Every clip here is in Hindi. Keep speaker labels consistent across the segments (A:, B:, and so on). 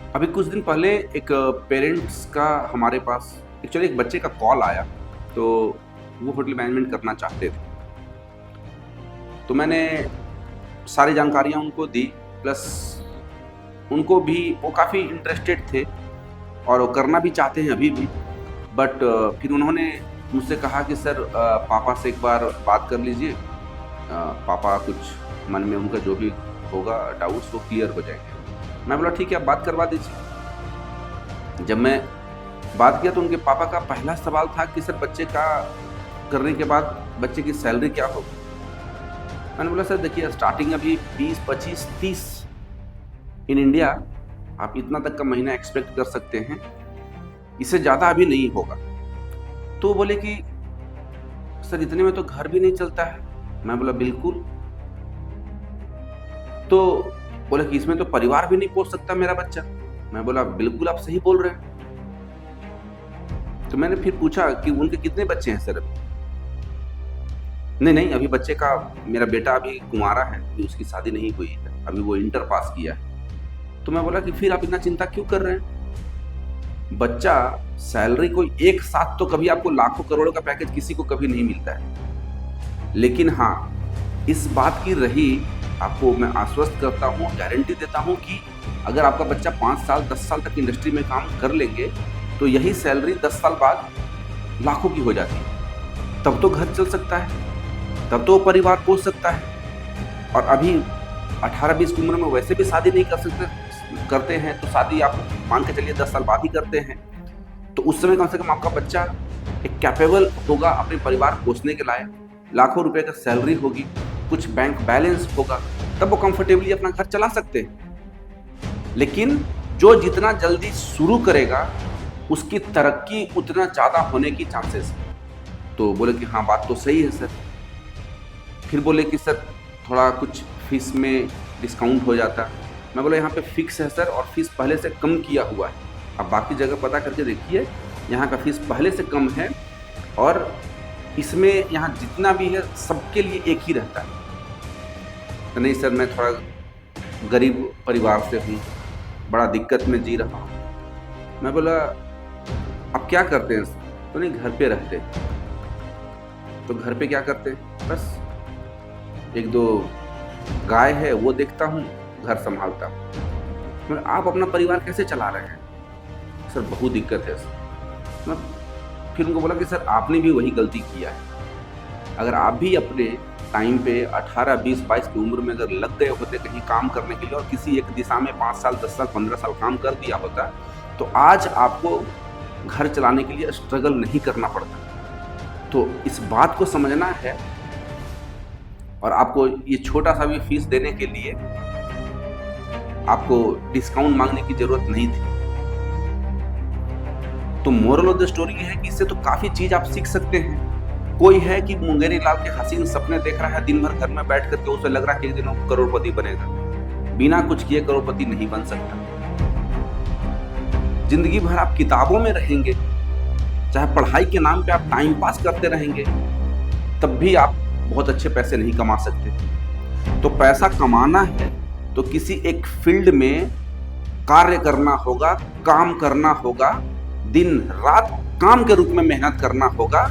A: अभी कुछ दिन पहले एक पेरेंट्स का हमारे पास एक्चुअली एक बच्चे का कॉल आया। तो वो होटल मैनेजमेंट करना चाहते थे। तो मैंने सारी जानकारियाँ उनको दी, प्लस उनको भी वो काफ़ी इंटरेस्टेड थे और वो करना भी चाहते हैं अभी भी। बट फिर उन्होंने मुझसे कहा कि सर पापा से एक बार बात कर लीजिए। पापा कुछ मन में उनका जो भी होगा डाउट्स वो क्लियर हो जाएंगे। मैं बोला ठीक है, आप बात करवा दीजिए। जब मैं बात किया तो उनके पापा का पहला सवाल था कि सर बच्चे का करने के बाद बच्चे की सैलरी क्या होगी। मैंने बोला सर देखिए, स्टार्टिंग अभी 20, 25, 30 इन इंडिया आप इतना तक का महीना एक्सपेक्ट कर सकते हैं, इससे ज़्यादा अभी नहीं होगा। तो बोले कि सर इतने में तो घर भी नहीं चलता है। मैं बोला बिल्कुल। तो बोले कि इसमें तो परिवार भी नहीं पोस सकता मेरा बच्चा। मैं बोला बिल्कुल, आप सही बोल रहे हैं। तो मैंने फिर पूछा कि उनके कितने बच्चे हैं सर अभी। नहीं, अभी बच्चे का, मेरा बेटा अभी कुंवारा है, अभी उसकी शादी नहीं हुई है, अभी वो इंटर पास किया है। तो मैं बोला कि फिर आप इतना चिंता क्यों कर रहे हैं। बच्चा सैलरी कोई एक साथ तो कभी आपको लाखों करोड़ों का पैकेज किसी को कभी नहीं मिलता है। लेकिन हाँ, इस बात की रही, आपको मैं आश्वस्त करता हूँ, गारंटी देता हूँ कि अगर आपका बच्चा 5 साल 10 साल तक इंडस्ट्री में काम कर लेंगे तो यही सैलरी 10 साल बाद लाखों की हो जाती है। तब तो घर चल सकता है, तब तो परिवार पोस सकता है। और अभी 18-20 की उम्र में वैसे भी शादी नहीं करते हैं, तो शादी आप मान के चलिए 10 साल बाद ही करते हैं। तो उस समय कम से कम आपका बच्चा एक कैपेबल होगा अपने परिवार पोसने के लायक, लाखों रुपए का सैलरी होगी, कुछ बैंक बैलेंस होगा, तब वो कंफर्टेबली अपना घर चला सकते हैं। लेकिन जो जितना जल्दी शुरू करेगा उसकी तरक्की उतना ज़्यादा होने की चांसेस है। तो बोले कि हाँ बात तो सही है सर। फिर बोले कि सर थोड़ा कुछ फीस में डिस्काउंट हो जाता। मैं बोला यहाँ पे फिक्स है सर, और फीस पहले से कम किया हुआ है। आप बाकी जगह पता करके देखिए, यहाँ का फीस पहले से कम है और इसमें यहाँ जितना भी है सबके लिए एक ही रहता है। तो नहीं सर, मैं थोड़ा गरीब परिवार से हूँ, बड़ा दिक्कत में जी रहा हूँ। मैं बोला आप क्या करते हैं? तो नहीं, घर पे रहते। तो घर पे क्या करते? बस 1-2 गाय है वो देखता हूँ, घर संभालता हूँ। मैं आप अपना परिवार कैसे चला रहे हैं? सर बहुत दिक्कत है सर। मैं फिर उनको बोला कि सर आपने भी वही गलती किया है। अगर आप भी अपने टाइम पे 18, 20, 22 की उम्र में अगर लग गए होते कहीं काम करने के लिए और किसी एक दिशा में 5 साल 10 साल 15 साल काम कर दिया होता, तो आज आपको घर चलाने के लिए स्ट्रगल नहीं करना पड़ता। तो इस बात को समझना है, और आपको ये छोटा सा भी फीस देने के लिए आपको डिस्काउंट मांगने की जरूरत नहीं थी। तो मोरल ऑफ द स्टोरी ये है कि इससे तो काफी चीज आप सीख सकते हैं। कोई है कि मुंगेरी लाल के हसीन सपने देख रहा है, दिन भर घर में बैठ करके उसे लग रहा है कि एक दिन वो करोड़पति बनेगा। बिना कुछ किए करोड़पति नहीं बन सकता। जिंदगी भर आप किताबों में रहेंगे, चाहे पढ़ाई के नाम पे आप टाइम पास करते रहेंगे, तब भी आप बहुत अच्छे पैसे नहीं कमा सकते। तो पैसा कमाना है तो किसी एक फील्ड में कार्य करना होगा, काम करना होगा, दिन रात काम के रूप में मेहनत करना होगा,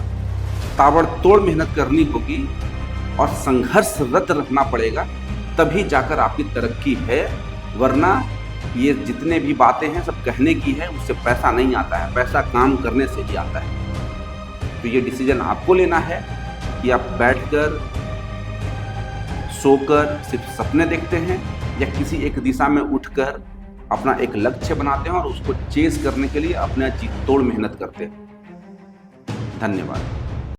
A: ताबड़तोड़ मेहनत करनी होगी और संघर्षरत रहना पड़ेगा, तभी जाकर आपकी तरक्की है। वरना ये जितने भी बातें हैं सब कहने की है, उससे पैसा नहीं आता है। पैसा काम करने से ही आता है। तो ये डिसीजन आपको लेना है कि आप बैठकर सोकर सिर्फ सपने देखते हैं या किसी एक दिशा में उठकर अपना एक लक्ष्य बनाते हैं और उसको चेज करने के लिए अपना जी तोड़ मेहनत करते हैं। धन्यवाद।